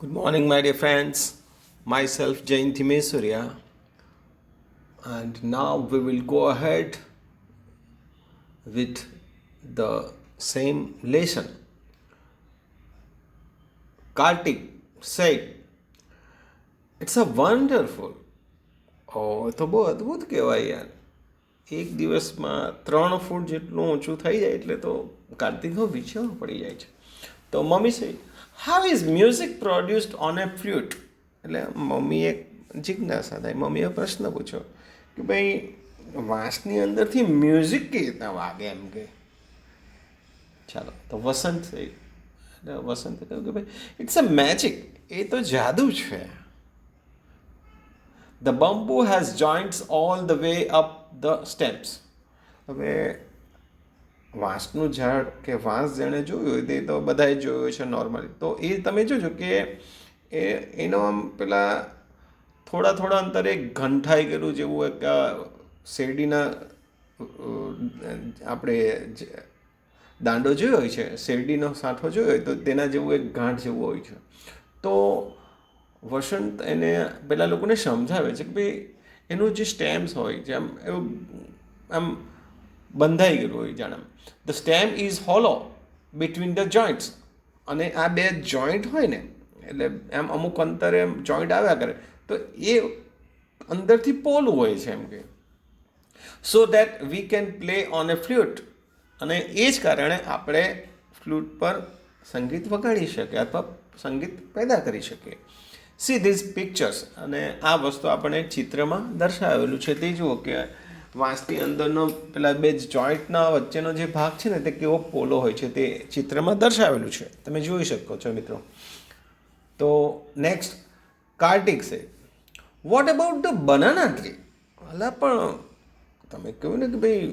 Good morning, my dear friends. Myself, Jain Thimesurya, and now we will go ahead with the same lesson. Kartik said, "It's a wonderful." તો બહુ અદ્ભુત કહેવાય યાર. એક દિવસમાં 3 ફૂટ જેટલું ઊંચું થઈ જાય એટલે તો કાર્તિકનો વિચાર પડી જાય છે. તો મમ્મી સે how is music produced on A flute. એટલે મમ્મીએ જિજ્ઞાસા થાય, મમ્મીએ પ્રશ્ન પૂછ્યો કે ભાઈ વાંસની અંદરથી મ્યુઝિક કેવી રીતના વાગે એમ કે. ચાલો તો વસંતે કહ્યું કે ભાઈ ઇટ્સ અ મેજિક, એ તો જાદુ છે. The bamboo has joints all the way up the stems. હવે વાંસનું ઝાડ કે વાંસ જેણે જોયું હોય તે તો બધાએ જોયું છે નોર્મલી. તો એ તમે જોજો કે એનો આમ પેલા થોડા અંતરે ઘંટાઈ ગયેલું જેવું એક શેરડીના આપણે દાંડો જોયો હોય છે, શેરડીનો સાંઠો જોયો હોય તો તેના જેવું એક ગાંઠ જેવું હોય છે. તો વસંત એને પેલા લોકોને સમજાવે છે કે ભાઈ એનું જે સ્ટેમ્સ હોય છે આમ એવું આમ બંધાઈ ગયેલું હોય જાણે. The stem is hollow between the joints. અને આ બે જોઈન્ટ હોય ને એટલે એમ અમુક અંતરે એમ જોઈન્ટ આવ્યા કરે તો એ અંદરથી પોલું હોય છે એમ કે. So that we can play on A flute. અને એ જ કારણે આપણે ફ્લૂટ પર સંગીત વગાડી શકીએ અથવા સંગીત પેદા કરી શકીએ. See these pictures. અને આ વસ્તુ આપણે ચિત્રમાં દર્શાવેલું છે તે જુઓ કે વાંસની અંદરનો પેલા બે જોઈન્ટના વચ્ચેનો જે ભાગ છે ને તે કેવો પોલો હોય છે તે ચિત્રમાં દર્શાવેલું છે, તમે જોઈ શકો છો મિત્રો. તો નેક્સ્ટ કાર્તિક સે what about the banana tree. અલા પણ તમે કહ્યું ને કે ભાઈ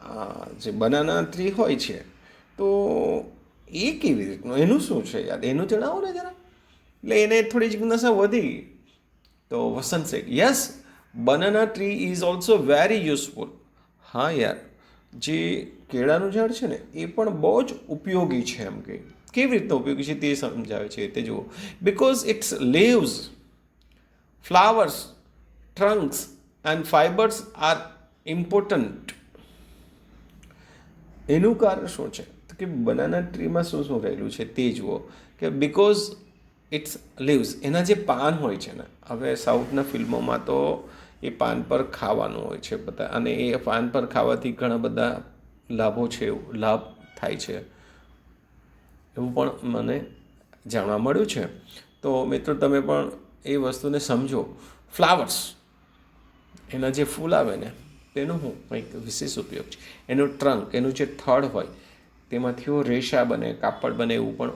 આ જે બનાના ટ્રી હોય છે તો એ કેવી રીતનું, એનું શું છે યાર, એનું જણાવો ને જરા. એટલે એને થોડી જિજ્ઞાસા વધી. તો Vasant say yes banana tree is also very useful. હા યાર, જે કેળાનું ઝાડ છે ને એ પણ બહુ જ ઉપયોગી છે એમ કે. કેવી રીતના ઉપયોગી છે તે સમજાવે છે તે જુઓ. Because its leaves, flowers, trunks and fibres are important. એનું કારણ શું છે તો કે બનાના ટ્રીમાં શું શું રહેલું છે તે જુઓ કે બિકોઝ ઇટ્સ લીવ્સ, એના જે પાન હોય છે ને, હવે સાઉથના ફિલ્મોમાં તો એ પાન પર ખાવાનું હોય છે બધા, અને એ પાન પર ખાવાથી ઘણા બધા લાભો છે, લાભ થાય છે એવું પણ મને જાણવા મળ્યું છે. તો મિત્રો તમે પણ એ વસ્તુને સમજો. ફ્લાવર્સ, એના જે ફૂલ આવે ને તેનો હું કંઈક વિશેષ ઉપયોગ છે. એનું ટ્રંક, એનું જે થડ હોય તેમાંથી રેશા બને, કાપડ બને એવું પણ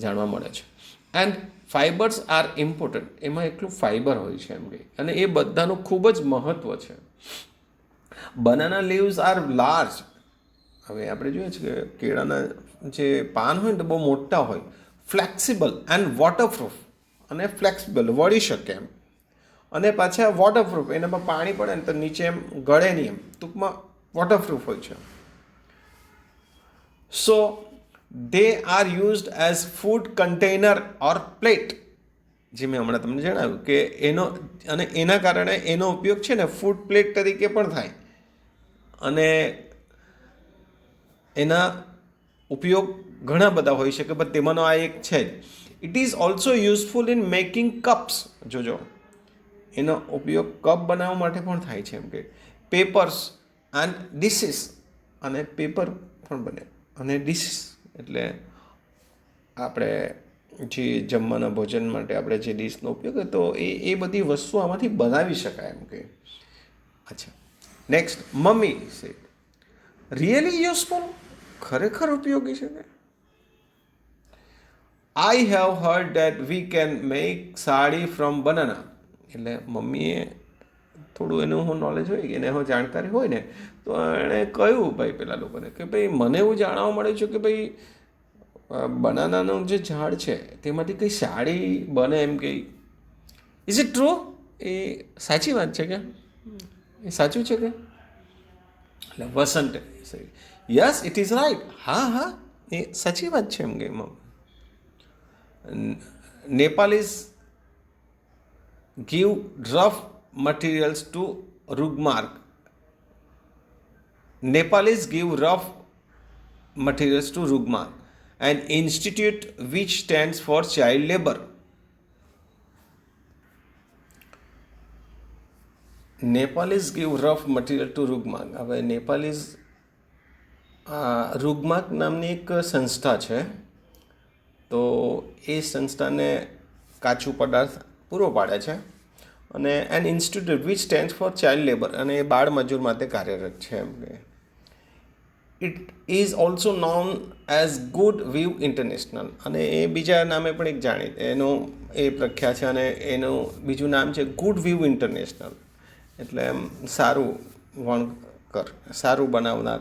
જાણવા મળે છે. એન્ડ ફાઇબર્સ આર ઇમ્પોર્ટન્ટ, એમાં એટલું ફાઇબર હોય છે એમ કે, અને એ બધાનું ખૂબ જ મહત્ત્વ છે. Banana leaves are large. હવે આપણે જોઈએ છીએ કે કેળાના જે પાન હોય ને તો બહુ મોટા હોય, ફ્લેક્સિબલ એન્ડ વોટરપ્રૂફ. અને ફ્લેક્સિબલ, વળી શકે એમ, અને પાછા વોટરપ્રૂફ, એનામાં પાણી પડે ને તો નીચે એમ ગળે નહીં, એમ ટૂંકમાં વોટરપ્રૂફ હોય છે. So they are used as food container or plate. જે મેં હમણાં તમને જણાવ્યું કે એનો, અને એના કારણે એનો ઉપયોગ છે ને ફૂડ પ્લેટ તરીકે પણ થાય. અને એના ઉપયોગ ઘણા બધા હોઈ શકે, પણ તેમાંનો આ એક છે જ. It is also useful in making cups. જોજો, એનો ઉપયોગ કપ બનાવવા માટે પણ થાય છે એમ કે. પેપર્સ એન્ડ ડિશિસ, અને પેપર પણ બને, અને ડિશિસ એટલે આપણે જે જમવાના ભોજન માટે આપણે જે ડીશનો ઉપયોગ હોય તો એ બધી વસ્તુ આમાંથી બનાવી શકાય એમ કે. અચ્છા, નેક્સ્ટ મમ્મી સે રિયલી યુઝફુલ. ખરેખર ઉપયોગી છે કે. I have heard date we can make sari from banana. એટલે મમ્મીએ થોડું એનું નોલેજ હોય, એને હું જાણકારી હોય ને, તો એણે કહ્યું ભાઈ પેલા લોકોને કે ભાઈ મને એવું જાણવા મળ્યું છે કે ભાઈ બનાનાનું જે ઝાડ છે તેમાંથી કંઈ સાડી બને એમ કે. Is it true? એ સાચી વાત છે કે, એ સાચું છે કે. એટલે વસંત યસ ઇટ ઇઝ રાઈટ. હા હા, એ સાચી વાત છે એમ કે. Nepalese give rough materials to Rugmark. Nepalese give rough materials to Rugmark, an institute which stands for child labor. Nepalese give rough material to Rugmark. હવે નેપાલીઝ રૂગમાર્ક નામની એક સંસ્થા છે, તો એ સંસ્થાને કાચું પદાર્થ પૂરો પાડે છે અને an institute which stand for child labour, અને એ બાળ મજૂર માટે કાર્યરત છે એમ કે. It is also known as GoodWeave International, અને એ બીજા નામે પણ એક જાણીત એનું એ પ્રખ્યાત છે, અને એનું બીજું નામ છે ગુડ વ્યૂ ઇન્ટરનેશનલ, એટલે એમ સારું વણકર, સારું બનાવનાર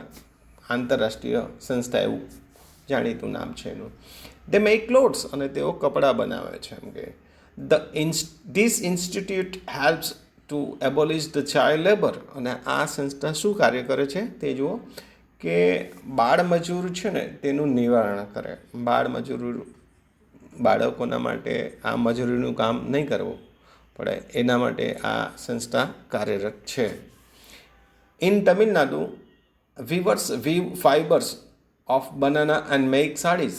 આંતરરાષ્ટ્રીય સંસ્થા, એવું જાણીતું નામ છે એનું. દે મેક ક્લોથ્સ, અને તેઓ કપડાં બનાવે છે એમ કે. This institute helps to abolish the child labour, અને આ સંસ્થા શું કાર્ય કરે છે તે જુઓ કે બાળ મજૂર છે ને તેનું નિવારણ કરે. બાળકોના માટે આ મજૂરીનું કામ નહીં કરવું પડે, એના માટે આ સંસ્થા કાર્યરત છે. In Tamil Nadu weavers weave fibers of banana and make sarees.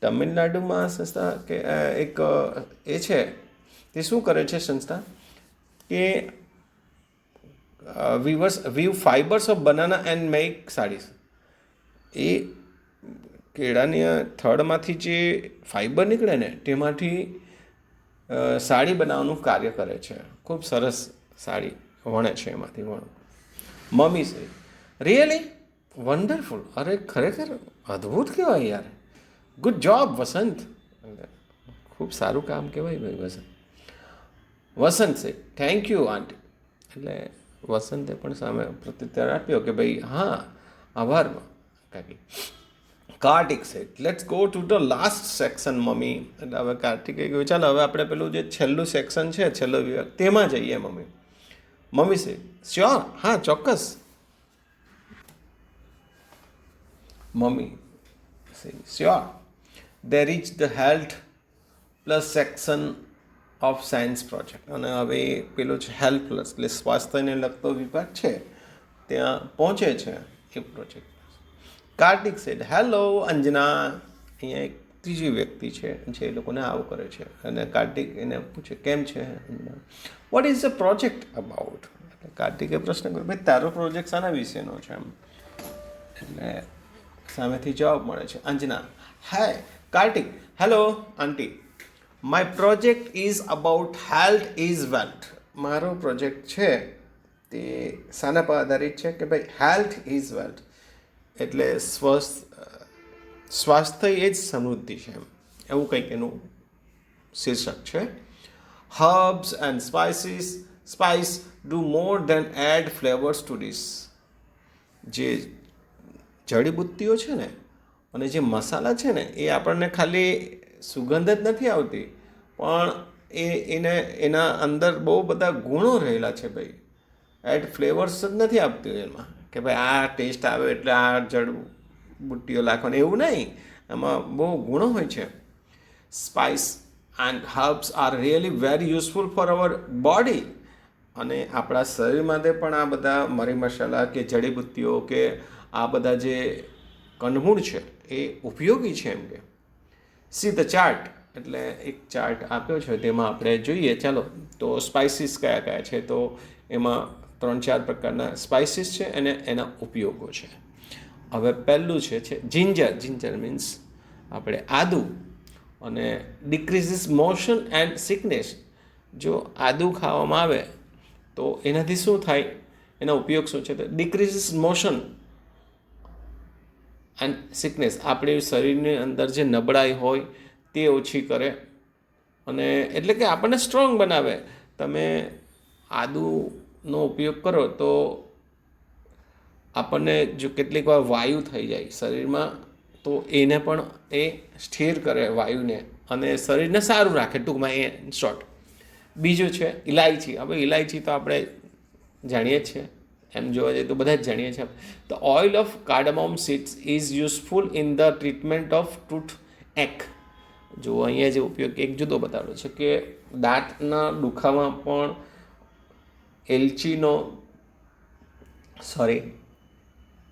તમિલનાડુમાં સંસ્થા કે એક એ છે, તે શું કરે છે સંસ્થા કે weave fibers of banana and make sarees. એ કેળાની થડમાંથી જે ફાઈબર નીકળે ને તેમાંથી સાડી બનાવવાનું કાર્ય કરે છે. ખૂબ સરસ સાડી વણે છે એમાંથી વણો. મમ્મી છે રિયલી વન્ડરફુલ, અરે ખરેખર અદ્ભુત કહેવાય યાર, ગુડ જોબ વસંત, ખૂબ સારું કામ કહેવાય ભાઈ વસંત. વસંત છે થેન્ક યુ આંટી, એટલે વસંતે પણ સામે પ્રત્યુત્તર આપ્યો કે ભાઈ હા આભાર કાકી. કાર્તિક છે let's go to the last section mummy, એટલે હવે કાર્તિકે કહ્યું ચાલો હવે આપણે પેલું જે છેલ્લું સેક્શન છે, છેલ્લો વિભાગ, તેમાં જઈએ મમ્મી. મમ્મી છે શ્યોર, હા ચોક્કસ. Mummy sure. They reach the health plus section of science project, અને હવે પેલો છે હેલ્થ પ્લસ એટલે સ્વાસ્થ્યને લગતો વિભાગ છે, ત્યાં પહોંચે છે એ project. Kartik said hello Anjana, અહીંયા એક ત્રીજી વ્યક્તિ છે જે એ લોકોને આવું કરે છે, અને કાર્તિક એને પૂછે કેમ છે Anjana, what is the project about. એટલે કાર્તિકે પ્રશ્ન કર્યો ભાઈ તારો પ્રોજેક્ટ શાના વિશેનો છે એમ, એટલે સામેથી જવાબ મળે છે Anjana hi Kartik hello aunty, my project is about health is wealth. મારો પ્રોજેક્ટ છે તે શાના પર આધારિત છે કે ભાઈ હેલ્થ ઇઝ વેલ્થ, એટલે સ્વાસ્થ્ય એ જ સમૃદ્ધિ છે એમ, એવું કંઈક એનું શીર્ષક છે. Herbs and spice do more than add flavours to dish. જે જડીબુટ્ટીઓ છે ને અને જે મસાલા છે ને એ આપણને ખાલી સુગંધ જ નથી આવતી, પણ એના અંદર બહુ બધા ગુણો રહેલા છે ભાઈ. એડ ફ્લેવર્સ જ નથી આપતી એમાં કે ભાઈ આ ટેસ્ટ આવે એટલે આ જડીબુટ્ટીઓ નાખવાની, એવું નહીં, એમાં બહુ ગુણો હોય છે. Spice and herbs are really very useful for hour body, અને આપણા શરીર માટે પણ આ બધા મરી મસાલા કે જડીબુટ્ટીઓ કે આ બધા જે કંદમૂળ છે એ ઉપયોગી છે એમ કે. સી ધ ચાર્ટ, એટલે એક ચાર્ટ આપ્યો છે તેમાં આપણે જોઈએ ચાલો. તો સ્પાઇસીસ કયા કયા છે, તો એમાં 3-4 પ્રકારના સ્પાઇસીસ છે અને એના ઉપયોગો છે. હવે પહેલું છે જિંજર મીન્સ આપણે આદુ, અને ડિક્રીઝિસ મોશન એન્ડ સિકનેસ. જો આદુ ખાવામાં આવે તો એનાથી શું થાય, એના ઉપયોગ શું છે તો ડિક્રીઝિસ મોશન એન્ડ સિકનેસ, આપણી શરીરની અંદર જે નબળાઈ હોય તે ઓછી કરે, અને એટલે કે આપણને સ્ટ્રોંગ બનાવે. તમે આદુનો ઉપયોગ કરો તો આપણને જો કેટલીક વાર વાયુ થઈ જાય શરીરમાં, તો એને પણ એ સ્થિર કરે વાયુને, અને શરીરને સારું રાખે ટૂંકમાં એ શોર્ટ. બીજું છે ઇલાયચી. હવે ઇલાયચી તો આપણે જાણીએ જ છીએ, એમ જોવા જઈએ તો બધા જ જાણીએ છીએ. The oil of cardamom seeds is useful in the treatment of toothache. જો અહીંયા જે ઉપયોગ એક જુદો બતાવેલો છે કે દાંતના દુખાવામાં પણ એલચીનો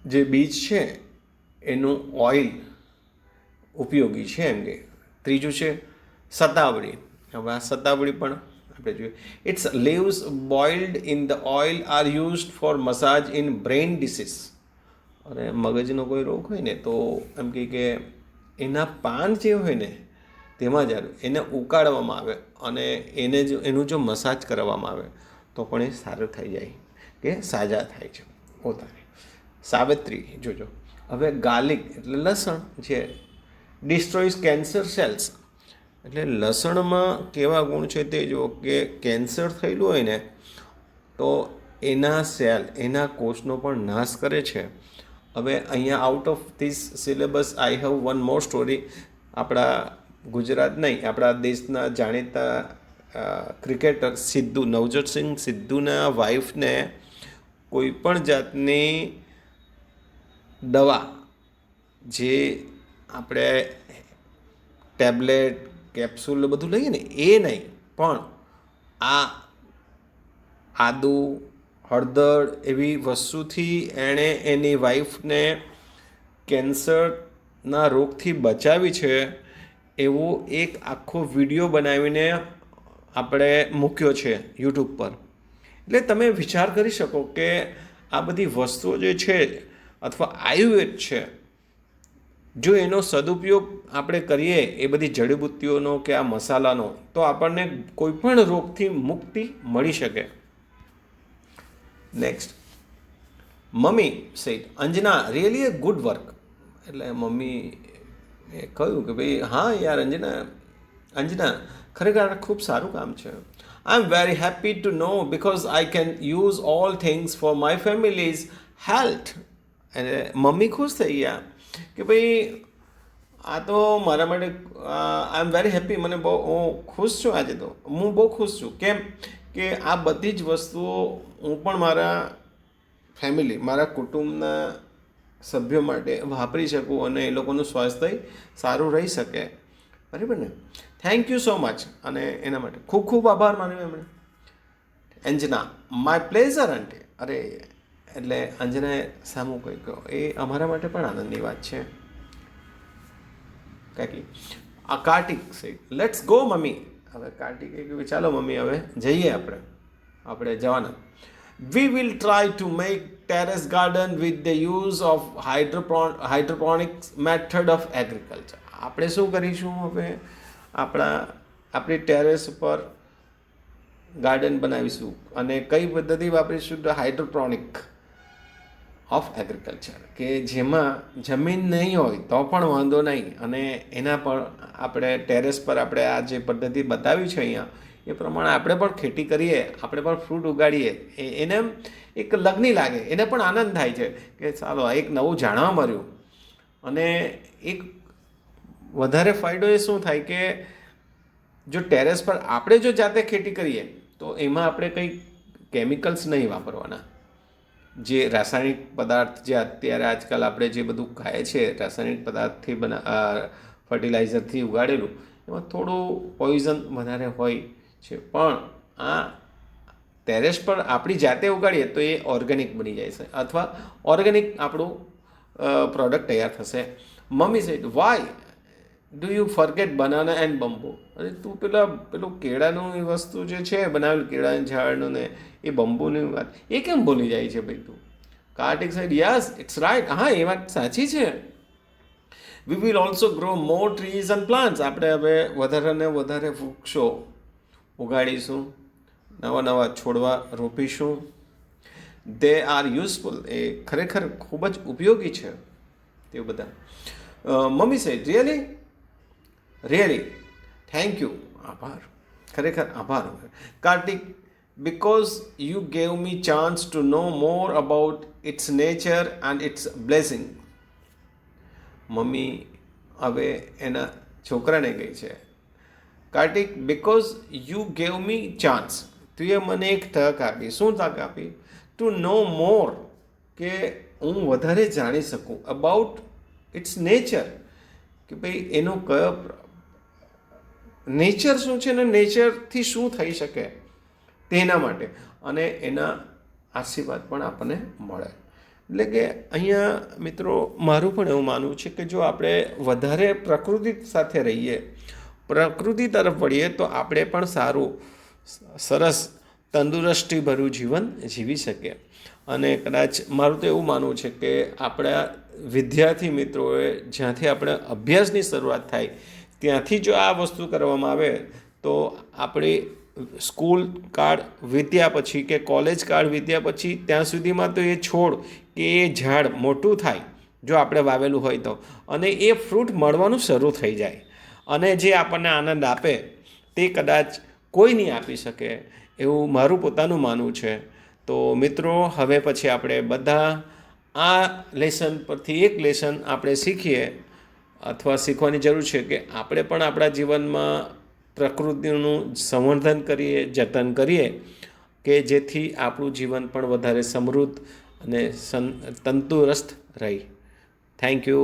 જે બીજ છે એનું ઓઇલ ઉપયોગી છે એમ કે. ત્રીજું છે સતાવડી. હવે આ સતાવડી પણ આપણે જોઈએ. Its leaves boiled in the oil are used for massage in brain disease. અને મગજનો કોઈ રોગ હોય ને તો એમ કે એના પાન જે હોય ને તેમાં જ એને ઉકાળવામાં આવે અને એનું જો મસાજ કરવામાં આવે તો પણ એ સારું થઈ જાય કે સાજા થાય છે પોતાને. સાવિત્રી જોજો. હવે ગાર્લિક એટલે લસણ છે ડિસ્ટ્રોયસ કેન્સર સેલ્સ. એટલે લસણમાં કેવા ગુણ છે તે જો કે કેન્સર થયેલું હોય ને તો એના કોષનો પણ નાશ કરે છે. હવે અહીંયા out of this syllabus I have one more story. આપણા ગુજરાત નહીં, આપણા દેશના જાણીતા ક્રિકેટર નવજોતસિંહ સિદ્ધુના વાઈફને કોઈ પણ જાતની દવા જે આપણે ટેબ્લેટ કેપ્સ્યુલ બધું લઈએ ને એ નહીં, પણ આ આદુ હળદર એવી વસ્તુથી એણે એની વાઈફને કેન્સરના રોગથી બચાવી છે એવો એક આખો વિડીયો બનાવીને આપણે મૂક્યો છે યુટ્યુબ પર. એટલે તમે વિચાર કરી શકો કે આ બધી વસ્તુઓ જે છે અથવા આયુર્વેદ છે, જો એનો સદુપયોગ આપણે કરીએ એ બધી જડીબુટ્ટીઓનો કે આ મસાલાનો, તો આપણને કોઈ પણ રોગથી મુક્તિ મળી શકે. Next, mummy said Anjana really a good work. એટલે મમ્મી એ કહ્યું કે ભાઈ હા યાર અંજના ખરેખર ખૂબ સારું કામ છે. I am very happy to know because I can use all things for my family's health. અને મમ્મી ખુશ થઈ ગયા કે ભાઈ આ તો મારા માટે આઈ એમ વેરી હેપી. હું ખુશ છું આજે. તો હું બહુ ખુશ છું. કેમ કે આ બધી જ વસ્તુઓ હું પણ મારા કુટુંબના સભ્યો માટે વાપરી શકું અને એ લોકોનું સ્વાસ્થ્ય સારું રહી શકે. બરાબર ને? Thank you so much. અને એના માટે ખૂબ ખૂબ આભાર માન્યો એમણે. અંજના માય પ્લેઝર આંટી. અરે એટલે અંજનાએ સામું કંઈ કહો એ અમારા માટે પણ આનંદની વાત છે. કાકી આ કાર્તિક સાહેબ લેટ્સ ગો મમ્મી. હવે કાર્તિકે કહ્યું ચાલો મમ્મી હવે જઈએ આપણે જવાના. We will try to make terrace garden with the use of hydroponics method of agriculture. આપણે શું કરીશું હવે આપણી ટેરેસ ઉપર ગાર્ડન બનાવીશું અને કઈ પદ્ધતિ વાપરીશું? હાઇડ્રોપોનિક ઓફ એગ્રીકલ્ચર, કે જેમાં જમીન નહીં હોય તો પણ વાંધો નહીં અને એના પર આપણે ટેરેસ પર આપણે આ જે પદ્ધતિ બતાવી છે અહીંયા એ પ્રમાણે આપણે પણ ખેતી કરીએ, આપણે પણ ફ્રૂટ ઉગાડીએ. એને એક લગ્ની લાગે, એને પણ આનંદ થાય છે કે ચાલો એક નવું જાણવા મળ્યું. અને એક વધારે ફાયદો એ શું થાય કે જો ટેરેસ પર આપણે જો જાતે ખેતી કરીએ તો એમાં આપણે કંઈ કેમિકલ્સ નહીં વાપરવાના. જે રાસાયણિક પદાર્થ જે અત્યારે આજકાલ આપણે જે બધું ખાઈએ છીએ રાસાયણિક પદાર્થથી ફર્ટિલાઇઝરથી ઉગાડેલું, એમાં થોડું પોઈઝન વધારે હોય છે. પણ આ ટેરેસ પર આપણી જાતે ઉગાડીએ તો એ ઓર્ગેનિક બની જાય છે અથવા ઓર્ગેનિક આપણું પ્રોડક્ટ તૈયાર થશે. Mummy said why do you forget banana and bamboo. અરે તું પેલું કેળાનું એ વસ્તુ જે છે બનાવેલું કેળાના ઝાડનું ને એ બંબુની વાત એ કેમ ભૂલી જાય છે ભાઈ તું? Kartik said yes it's right. હા એ વાત સાચી છે. We will also grow more trees and plants. આપણે હવે વધારે ને વધારે વૃક્ષો ઉગાડીશું, નવા છોડવા રોપીશું. They are useful. એ ખરેખર ખૂબ જ ઉપયોગી છે તે બધા. Mummy side really thank you. આભાર, ખરેખર આભાર. Kartik because you gave me chance to know more about its nature and its blessing. Mummy હવે એના છોકરાને કહે છે Kartik because you gave me chance. તુંએ મને એક તક આપી. શું તક આપી? ટુ નો મોર, કે હું વધારે જાણી શકું અબાઉટ ઇટ્સ નેચર, કે ભાઈ એનો કયો નેચર શું છે ને નેચરથી શું થઈ શકે તેના માટે, અને એના આશીર્વાદ પણ આપણને મળે. એટલે કે અહીંયા મિત્રો મારું પણ એવું માનવું છે કે જો આપણે વધારે પ્રકૃતિ સાથે રહીએ, પ્રકૃતિ તરફ વળીએ, તો આપણે પણ સારું સરસ તંદુરસ્તીભર્યું જીવન જીવી શકીએ. અને કદાચ મારું તો એવું માનવું છે કે આપણા વિદ્યાર્થી મિત્રોએ જ્યાંથી આપણે અભ્યાસની શરૂઆત થાય ત્યાંથી જો આ વસ્તુ કરવામાં આવે તો આપણી સ્કૂલ કાળ વીત્યા પછી કે કોલેજ કાળ વીત્યા પછી ત્યાં સુધીમાં તો એ છોડ કે એ ઝાડ મોટું થાય જો આપણે વાવેલું હોય તો, અને એ ફ્રૂટ મળવાનું શરૂ થઈ જાય, અને જે આપણને આનંદ આપે તે કદાચ કોઈ નહીં આપી શકે, એવું મારું પોતાનું માનવું છે. તો મિત્રો હવે પછી આપણે બધા આ લેસન પરથી એક લેસન આપણે શીખીએ અથવા શીખવાની જરૂર છે કે આપણે પણ આપણા જીવનમાં પ્રકૃતિનું સંવર્ધન કરીએ, જતન કરીએ, કે જેથી આપણું જીવન પણ વધારે સમૃદ્ધ અને તંદુરસ્ત રહે. Thank you.